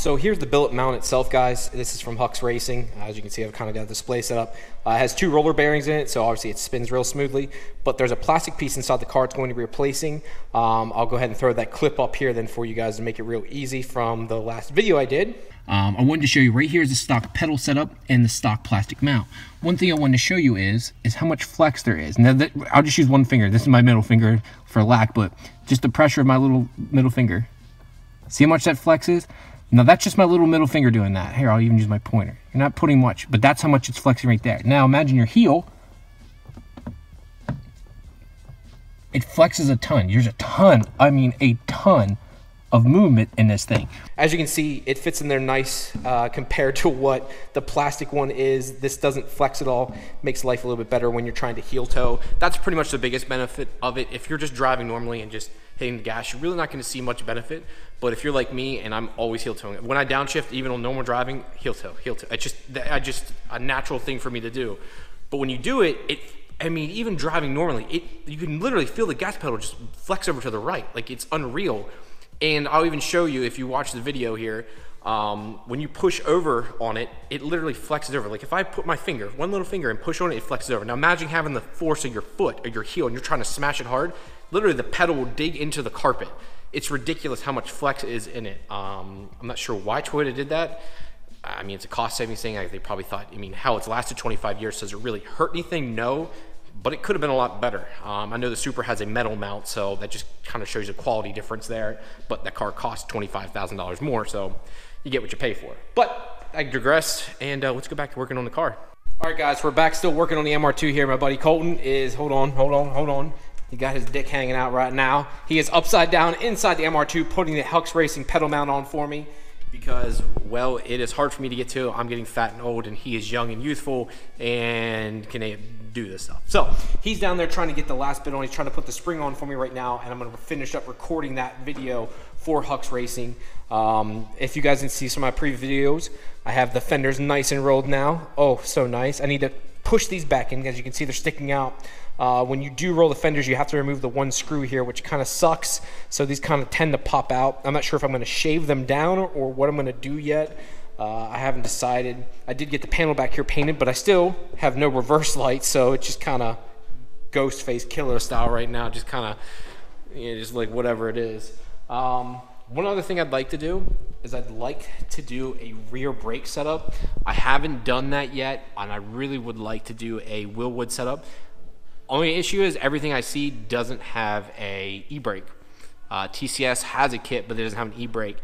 So here's the billet mount itself, guys. This is from Hux Racing. As you can see, I've kind of got a display set up. It has 2 roller bearings in it, so obviously it spins real smoothly. But there's a plastic piece inside the car it's going to be replacing. I'll go ahead and throw that clip up here then for you guys to make it real easy from the last video I did. I wanted to show you right here is the stock pedal setup and the stock plastic mount. One thing I wanted to show you is how much flex there is. Now, I'll just use one finger. This is my middle finger for lack, but just the pressure of my little middle finger. See how much that flex is? Now, that's just my little middle finger doing that. Here, I'll even use my pointer. You're not putting much, but that's how much it's flexing right there. Now, imagine your heel. It flexes a ton. There's a ton, I mean a ton of movement in this thing. As you can see, it fits in there nice compared to what the plastic one is. This doesn't flex at all. Makes life a little bit better when you're trying to heel toe. That's pretty much the biggest benefit of it. If you're just driving normally and just hitting the gas, you're really not going to see much benefit. But if you're like me, and I'm always heel toeing, when I downshift, even on normal driving, heel toe, heel toe. It's just a natural thing for me to do. But when you do it, I mean, even driving normally, you can literally feel the gas pedal just flex over to the right. Like, it's unreal. And I'll even show you, if you watch the video here, when you push over on it, it literally flexes over. Like, if I put my finger, one little finger, and push on it, it flexes over. Now imagine having the force of your foot or your heel and you're trying to smash it hard. Literally, the pedal will dig into the carpet. It's ridiculous how much flex is in it. I'm not sure why Toyota did that. I mean, it's a cost-saving thing. They probably thought, I mean, hell, it's lasted 25 years. Does it really hurt anything? No. But it could have been a lot better. I know the Supra has a metal mount, so that just kind of shows you a quality difference there. But that car costs $25,000 more, so you get what you pay for. But I digress, and let's go back to working on the car. All right, guys, we're back still working on the MR2 here. My buddy Colton is, hold on. He got his dick hanging out right now. He is upside down inside the MR2, putting the Hux Racing pedal mount on for me. Because, well, it is hard for me to get to. I'm getting fat and old, and he is young and youthful and can do this stuff. So he's down there trying to get the last bit on. He's trying to put the spring on for me right now, and I'm going to finish up recording that video for Hux Racing. If you guys didn't see some of my previous videos, I have the fenders nice and rolled now. Oh, so nice. I need to push these back in. As you can see, they're sticking out. When you do roll the fenders, you have to remove the one screw here, which kind of sucks. So these kind of tend to pop out. I'm not sure if I'm going to shave them down or what I'm going to do yet. I haven't decided. I did get the panel back here painted, but I still have no reverse lights, so it's just kind of ghost face killer style right now. Just kind of, just like whatever it is. One other thing I'd like to do is I'd like to do a rear brake setup. I haven't done that yet, and I really would like to do a Willwood setup. Only issue is everything I see doesn't have a e-brake. TCS has a kit, but it doesn't have an e-brake.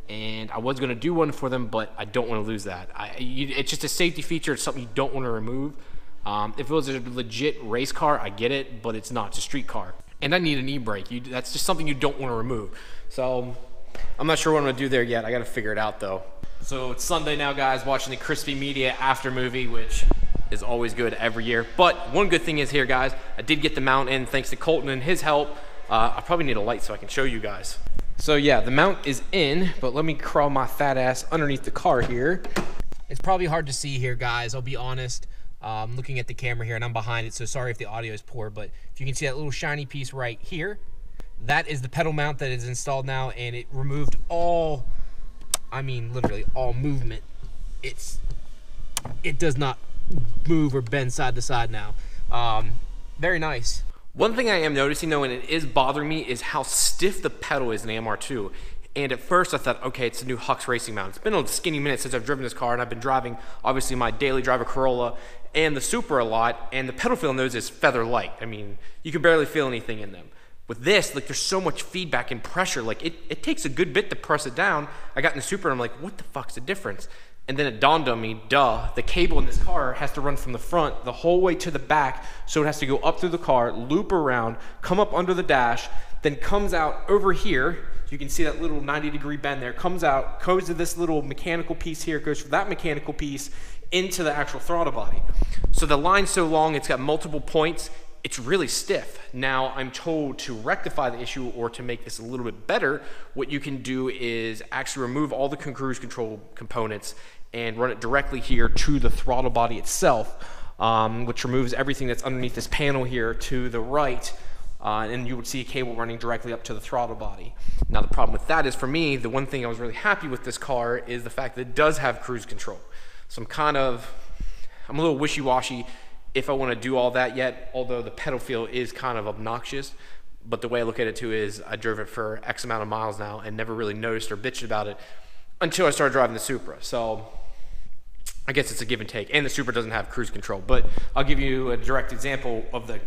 And I was going to do one for them, but I don't want to lose that. It's just a safety feature. It's something you don't want to remove. If it was a legit race car, I get it, but it's not. It's a street car. And I need an e-brake. That's just something you don't want to remove. So I'm not sure what I'm going to do there yet. I got to figure it out, though. So it's Sunday now, guys, watching the Crispy Media after movie, which is always good every year. But one good thing is here, guys, I did get the mount in thanks to Colton and his help. I probably need a light so I can show you guys. So yeah, the mount is in, but let me crawl my fat ass underneath the car here. It's probably hard to see here, guys. I'll be honest. I'm looking at the camera here and I'm behind it, so sorry if the audio is poor, but if you can see that little shiny piece right here, that is the pedal mount that is installed now, and it removed all, I mean literally all movement. It does not move or bend side to side now. Very nice. One thing I am noticing though, and it is bothering me, is how stiff the pedal is in the MR2. And at first I thought, okay, it's a new Hux Racing mount. It's been a skinny minute since I've driven this car, and I've been driving obviously my daily driver Corolla and the Supra a lot, and the pedal feel in those is feather light. I mean, you can barely feel anything in them. With this, like, there's so much feedback and pressure. Like, it takes a good bit to press it down. I got in the Supra and I'm like, what the fuck's the difference? And then it dawned on me, duh, the cable in this car has to run from the front the whole way to the back, so it has to go up through the car, loop around, come up under the dash, then comes out over here. You can see that little 90-degree bend there, comes out, goes to this little mechanical piece here, goes from that mechanical piece into the actual throttle body. So the line's so long, it's got multiple points, it's really stiff. Now, I'm told to rectify the issue or to make this a little bit better, what you can do is actually remove all the cruise control components and run it directly here to the throttle body itself, which removes everything that's underneath this panel here to the right and you would see a cable running directly up to the throttle body. Now the problem with that is, for me, the one thing I was really happy with this car is the fact that it does have cruise control. So I'm a little wishy-washy if I want to do all that yet, although the pedal feel is kind of obnoxious. But the way I look at it too is I drove it for X amount of miles now and never really noticed or bitched about it until I started driving the Supra. So I guess it's a give and take. And the Supra doesn't have cruise control. But I'll give you a direct example of the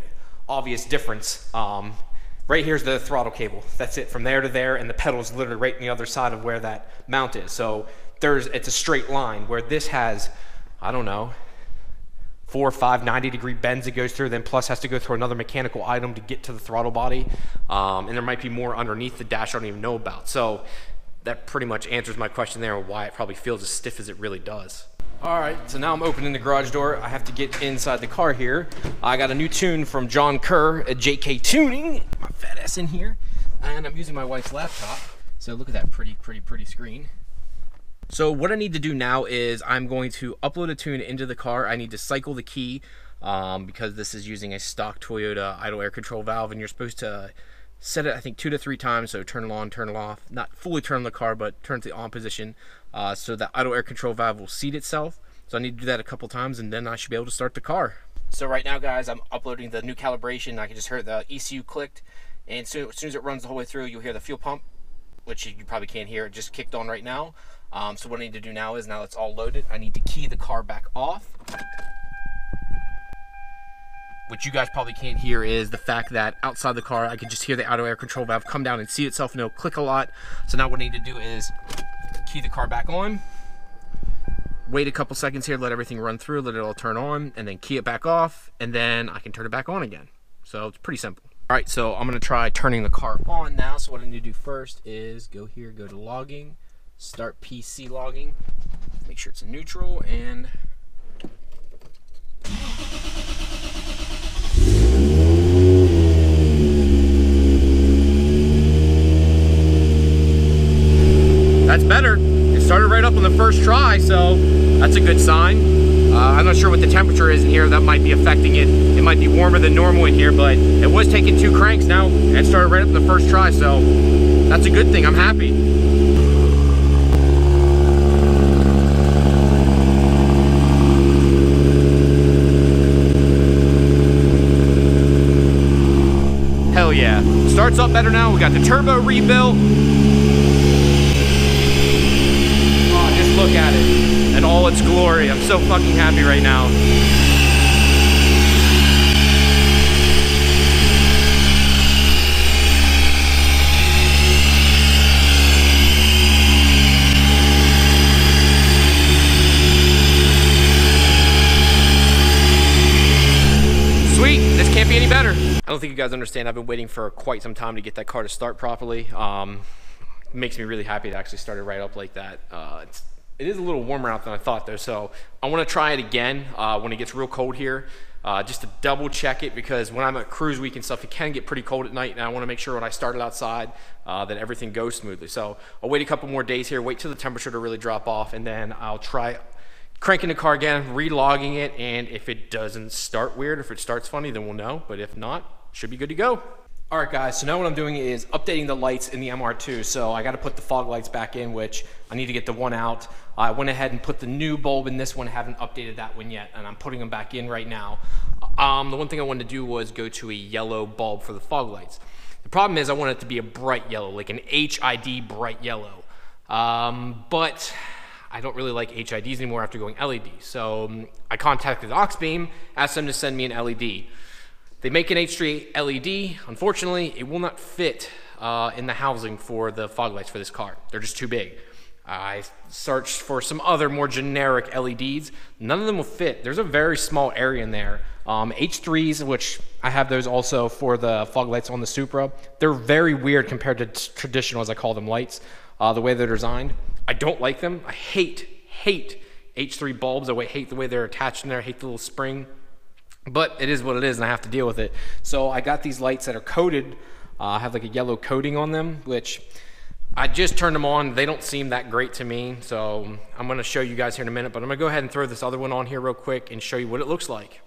obvious difference. Right here's the throttle cable. That's it, from there to there, and the pedal is literally right on the other side of where that mount is. So it's a straight line, where this has, I don't know, 4 or 5 90-degree bends it goes through, then plus has to go through another mechanical item to get to the throttle body. And there might be more underneath the dash I don't even know about. So that pretty much answers my question there, why it probably feels as stiff as it really does. All right, so now I'm opening the garage door. I have to get inside the car here. I got a new tune from John Kerr at JK Tuning, my fat ass in here. And I'm using my wife's laptop. So look at that pretty screen. So what I need to do now is I'm going to upload a tune into the car. I need to cycle the key because this is using a stock Toyota idle air control valve, and you're supposed to set it, I think, 2 to 3 times. So turn it on, turn it off, not fully turn the car, but turn it to the on position so that idle air control valve will seat itself. So I need to do that a couple times, and then I should be able to start the car. So right now, guys, I'm uploading the new calibration. I can just hear the ECU clicked, and as soon as it runs the whole way through, you'll hear the fuel pump, which you probably can't hear. It just kicked on right now. So what I need to do now is, now it's all loaded, I need to key the car back off. What you guys probably can't hear is the fact that outside the car, I can just hear the idle air control valve come down and seat itself, and it'll click a lot. So now what I need to do is key the car back on, wait a couple seconds here, let everything run through, let it all turn on, and then key it back off, and then I can turn it back on again. So it's pretty simple. All right, so I'm gonna try turning the car on now. So what I need to do first is go here, go to logging, start PC logging, make sure it's in neutral, and that's better. It started right up on the first try, so that's a good sign. I'm not sure what the temperature is in here. That might be affecting it. It might be warmer than normal in here, but it was taking 2 cranks now, and it started right up on the first try, so that's a good thing. I'm happy. Hell yeah. Starts up better now. We got the turbo rebuilt. Oh, just look at it in all its glory. I'm so fucking happy right now. Sweet, this can't be any better. I don't think you guys understand. I've been waiting for quite some time to get that car to start properly. It makes me really happy to actually start it right up like that. It is a little warmer out than I thought though, so I want to try it again when it gets real cold here, just to double check it, because when I'm at cruise week and stuff, it can get pretty cold at night, and I want to make sure when I start it outside that everything goes smoothly. So I'll wait a couple more days here, wait till the temperature to really drop off, and then I'll try cranking the car again, re-logging it, and if it doesn't start weird, if it starts funny, then we'll know, but if not, should be good to go. All right, guys, so now what I'm doing is updating the lights in the MR2. So I got to put the fog lights back in, which I need to get the one out. I went ahead and put the new bulb in this one. I haven't updated that one yet, and I'm putting them back in right now. The one thing I wanted to do was go to a yellow bulb for the fog lights. The problem is I want it to be a bright yellow, like an HID bright yellow. But I don't really like HIDs anymore after going LED. So I contacted Oxbeam, asked them to send me an LED. They make an H3 LED. Unfortunately, it will not fit in the housing for the fog lights for this car. They're just too big. I searched for some other more generic LEDs. None of them will fit. There's a very small area in there. H3s, which I have those also for the fog lights on the Supra, they're very weird compared to traditional, as I call them, lights, the way they're designed. I don't like them. I hate H3 bulbs. I hate the way they're attached in there. I hate the little spring. But it is what it is, and I have to deal with it. So I got these lights that are coated, have like a yellow coating on them, which I just turned them on. They don't seem that great to me, so I'm gonna show you guys here in a minute, but I'm gonna go ahead and throw this other one on here real quick and show you what it looks like.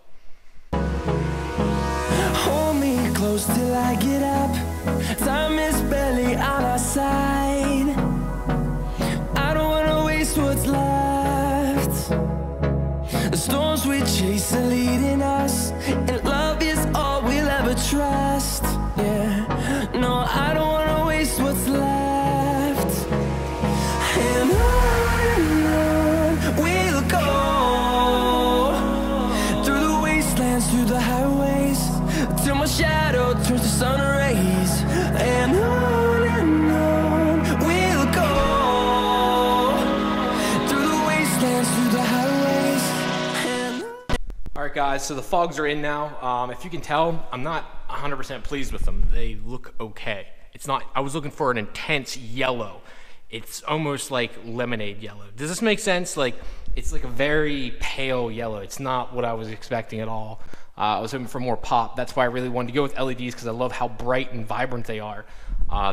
Hold me close till till I get up. Time is barely on our side. I don't wanna waste what's left. The storms we chase are leading us, and love is all we'll ever trust. Yeah, no, I don't wanna waste what's left. And on we'll go, through the wastelands, through the highways, till my shadow turns to sun rays. And on we'll go, through the wastelands, through the highways. And All right, guys, so the fogs are in now. If you can tell, I'm not 100% pleased with them. They look okay. It's not, I was looking for an intense yellow. It's almost like lemonade yellow. Does this make sense? Like, it's like a very pale yellow. It's not what I was expecting at all. I was hoping for more pop. That's why I really wanted to go with LEDs, because I love how bright and vibrant they are.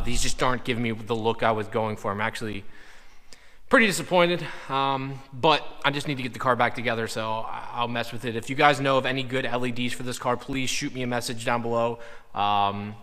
These just aren't giving me the look I was going for. I'm actually pretty disappointed, but I just need to get the car back together, so I'll mess with it. If you guys know of any good LEDs for this car, please shoot me a message down below, and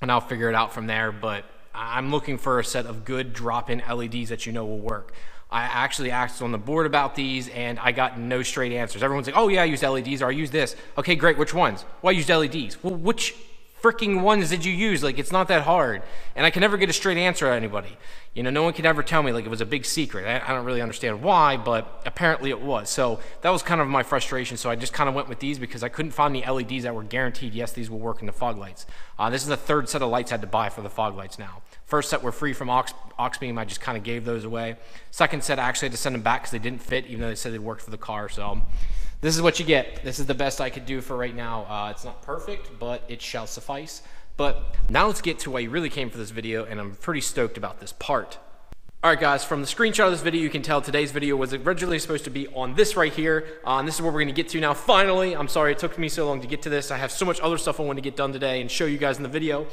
I'll figure it out from there. But I'm looking for a set of good drop-in LEDs that you know will work. I actually asked on the board about these, and I got no straight answers. Everyone's like, oh yeah, I used LEDs, or I used this. Okay, great, which ones? Well, I used LEDs. Well, which freaking ones did you use? Like, it's not that hard. And I can never get a straight answer out of anybody. You know, no one could ever tell me, like, it was a big secret. I don't really understand why, but apparently it was. So that was kind of my frustration. So I just kind of went with these because I couldn't find any LEDs that were guaranteed, yes, these will work in the fog lights. This is the third set of lights I had to buy for the fog lights now. First set were free from aux beam. I just kind of gave those away. Second set, I actually had to send them back because they didn't fit, even though they said they worked for the car. So this is what you get. This is the best I could do for right now. It's not perfect, but it shall suffice. But now let's get to why you really came for this video, and I'm pretty stoked about this part. Alright guys, from the screenshot of this video, you can tell today's video was originally supposed to be on this right here. And this is what we're going to get to now, finally. I'm sorry it took me so long to get to this. I have so much other stuff I want to get done today and show you guys in the video.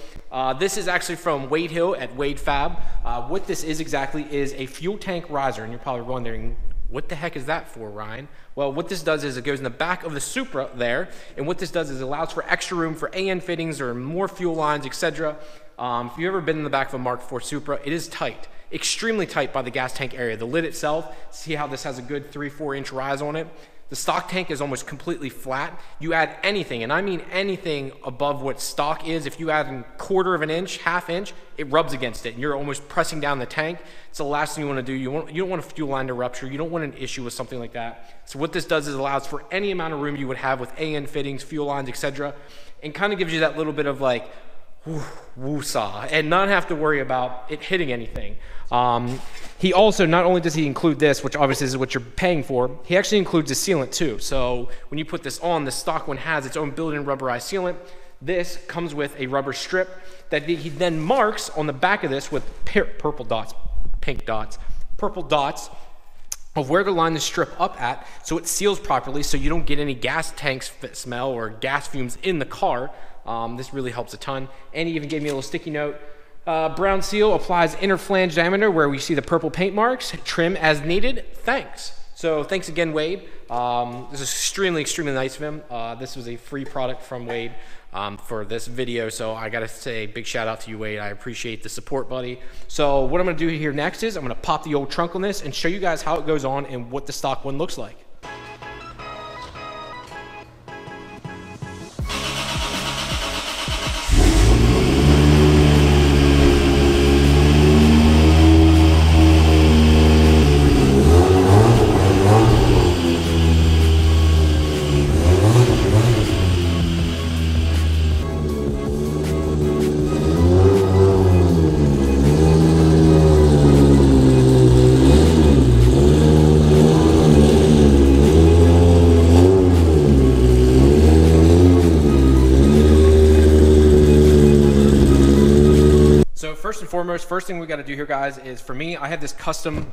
This is actually from Wade Hill at wadefab. What this is exactly is a fuel tank riser, and you're probably wondering, what the heck is that for, Ryan? Well, what this does is it goes in the back of the Supra there, and what this does is it allows for extra room for AN fittings or more fuel lines, etc. If you've ever been in the back of a Mark IV Supra, it is tight. Extremely tight by the gas tank area. The lid itself, see how this has a good 3-4 inch rise on it? The stock tank is almost completely flat. You add anything, and I mean anything above what stock is, if you add a 1/4 of an inch, 1/2 inch, it rubs against it, and you're almost pressing down the tank. It's the last thing you want to do. You don't want a fuel line to rupture. You don't want an issue with something like that. So what this does is allows for any amount of room you would have with AN fittings, fuel lines, etc., and kind of gives you that little bit of like, woo-saw, and not have to worry about it hitting anything. He also, not only does he include this, which obviously is what you're paying for, he actually includes a sealant too. So when you put this on, the stock one has its own built-in rubberized sealant. This comes with a rubber strip that he then marks on the back of this with purple dots of where to line the strip up at, so it seals properly, so you don't get any gas tank smell or gas fumes in the car. This really helps a ton. And he even gave me a little sticky note. Brown seal applies inner flange diameter where we see the purple paint marks. Trim as needed. Thanks. So thanks again, Wade. This is extremely nice of him. This was a free product from Wade for this video, so I gotta say big shout out to you, Wade. I appreciate the support, buddy. So what I'm gonna do here next is I'm gonna pop the old trunk on this and show you guys how it goes on and what the stock one looks like. First and foremost, first thing we got to do here, guys, is for me, I have this custom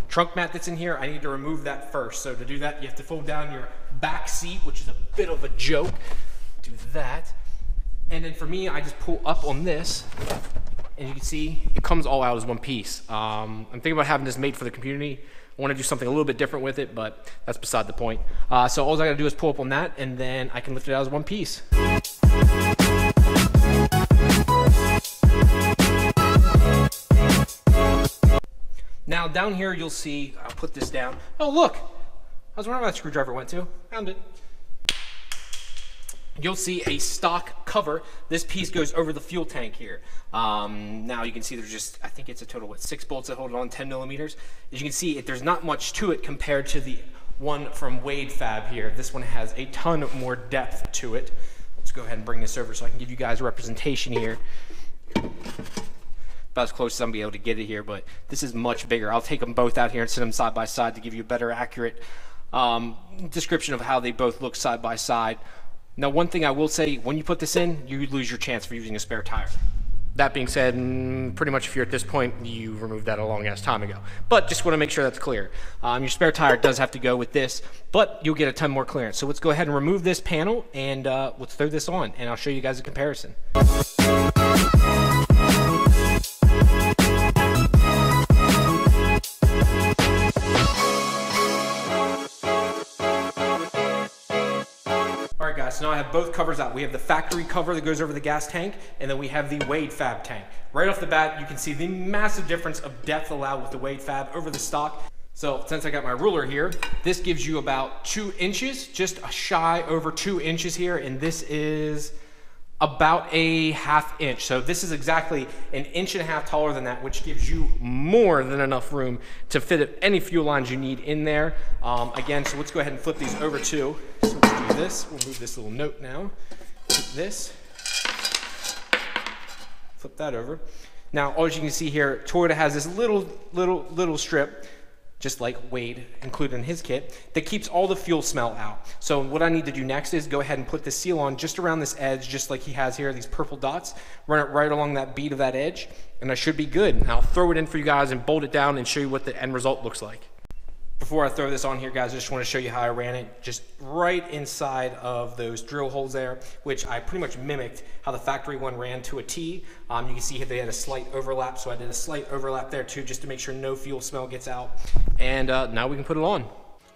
trunk mat that's in here. I need to remove that first. So to do that, you have to fold down your back seat, which is a bit of a joke. Do that. And then for me, I just pull up on this, and you can see it comes all out as one piece. I'm thinking about having this made for the community. I want to do something a little bit different with it, but that's beside the point. So all I got to do is pull up on that, and then I can lift it out as one piece. down here you'll see, I'll put this down. Oh look, I was wondering where that screwdriver went to. Found it. You'll see a stock cover. This piece goes over the fuel tank here. Now you can see there's just, I think it's a total of 6 bolts that hold it on, 10 millimeters. As you can see, there's not much to it compared to the one from wadefab here. This one has a ton more depth to it. Let's go ahead and bring this over so I can give you guys a representation here. About as close as I'm gonna be able to get it here, but this is much bigger. I'll take them both out here and set them side by side to give you a better accurate description of how they both look side by side. Now, one thing I will say, when you put this in, you lose your chance for using a spare tire. That being said, pretty much if you're at this point, you removed that a long ass time ago. But just want to make sure that's clear. Your spare tire does have to go with this, but you'll get a ton more clearance. So let's go ahead and remove this panel and let's throw this on and I'll show you guys a comparison. Alright guys, so now I have both covers out. We have the factory cover that goes over the gas tank, and then we have the wadefab tank. Right off the bat, you can see the massive difference of depth allowed with the wadefab over the stock. So since I got my ruler here, this gives you about 2 inches, just a shy over 2 inches here, and this is about a ½ inch. So this is exactly 1.5 inches taller than that, which gives you more than enough room to fit any fuel lines you need in there. Again, so let's go ahead and flip these over too. So let's do this. We'll move this little note now. Take this. Flip that over. Now, as you can see here, Toyota has this little strip, just like Wade included in his kit, that keeps all the fuel smell out. So what I need to do next is go ahead and put the seal on just around this edge, just like he has here, these purple dots, run it right along that bead of that edge, and I should be good. And I'll throw it in for you guys and bolt it down and show you what the end result looks like. Before I throw this on here, guys, I just want to show you how I ran it, just right inside of those drill holes there, which I pretty much mimicked how the factory one ran to a T. You can see here they had a slight overlap, so I did a slight overlap there too, just to make sure no fuel smell gets out. And now we can put it on.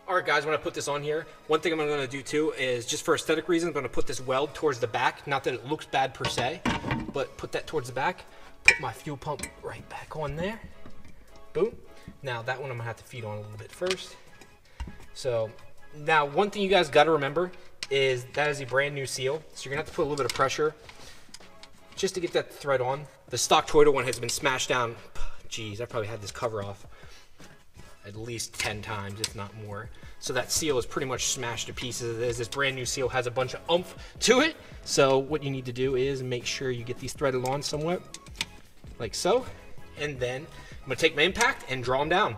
All right, guys, when I put this on here, one thing I'm going to do too is, just for aesthetic reasons, I'm going to put this weld towards the back. Not that it looks bad per se, but put that towards the back. Put my fuel pump right back on there. Boom. Now that one I'm gonna have to feed on a little bit first. So now one thing you guys got to remember is that is a brand new seal. So you're gonna have to put a little bit of pressure just to get that thread on. The stock Toyota one has been smashed down. Geez, I probably had this cover off at least 10 times, if not more. So that seal is pretty much smashed to pieces. This brand new seal has a bunch of oomph to it. So what you need to do is make sure you get these threaded on somewhat, like so. And then I'm gonna take my impact and draw them down.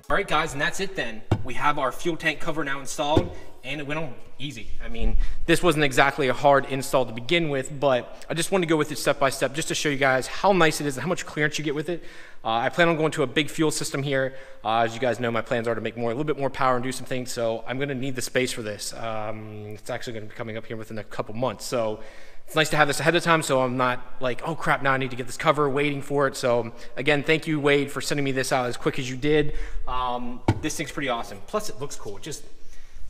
All right, guys, and that's it then. We have our fuel tank cover now installed, and it went on easy. I mean, this wasn't exactly a hard install to begin with, but I just wanted to go with it step by step just to show you guys how nice it is and how much clearance you get with it. I plan on going to a big fuel system here. As you guys know, my plans are to make a little bit more power and do some things, so I'm gonna need the space for this. It's actually gonna be coming up here within a couple months, so it's nice to have this ahead of time so I'm not like, oh crap, now I need to get this cover, waiting for it. So again, thank you, Wade, for sending me this out as quick as you did. This thing's pretty awesome. Plus it looks cool. Just,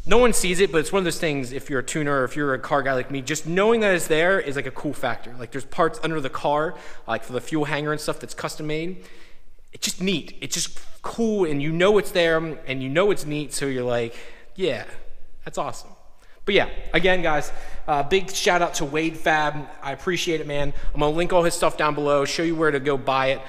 no one sees it, but it's one of those things, if you're a tuner or if you're a car guy like me, just knowing that it's there is like a cool factor. Like there's parts under the car, like for the fuel hanger and stuff that's custom made. It's just neat. It's just cool, and you know it's there and you know it's neat, so you're like, yeah, that's awesome. But yeah, again, guys, big shout out to wadefab. I appreciate it, man. I'm gonna link all his stuff down below, show you where to go buy it.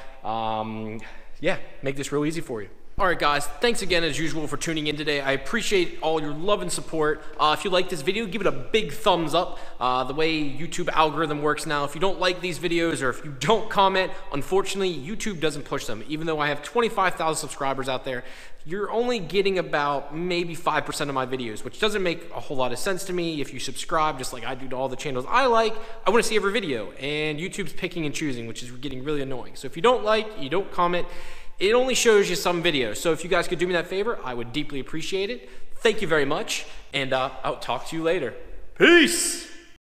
Yeah, make this real easy for you. All right, guys, thanks again as usual for tuning in today. I appreciate all your love and support. If you like this video, give it a big thumbs up. The way YouTube algorithm works now, if you don't like these videos or if you don't comment, unfortunately, YouTube doesn't push them. Even though I have 25,000 subscribers out there, you're only getting about maybe 5% of my videos, which doesn't make a whole lot of sense to me. If you subscribe, just like I do to all the channels I like, I want to see every video, and YouTube's picking and choosing, which is getting really annoying. So if you don't like, you don't comment, it only shows you some videos. So if you guys could do me that favor, I would deeply appreciate it. Thank you very much, and I'll talk to you later. Peace!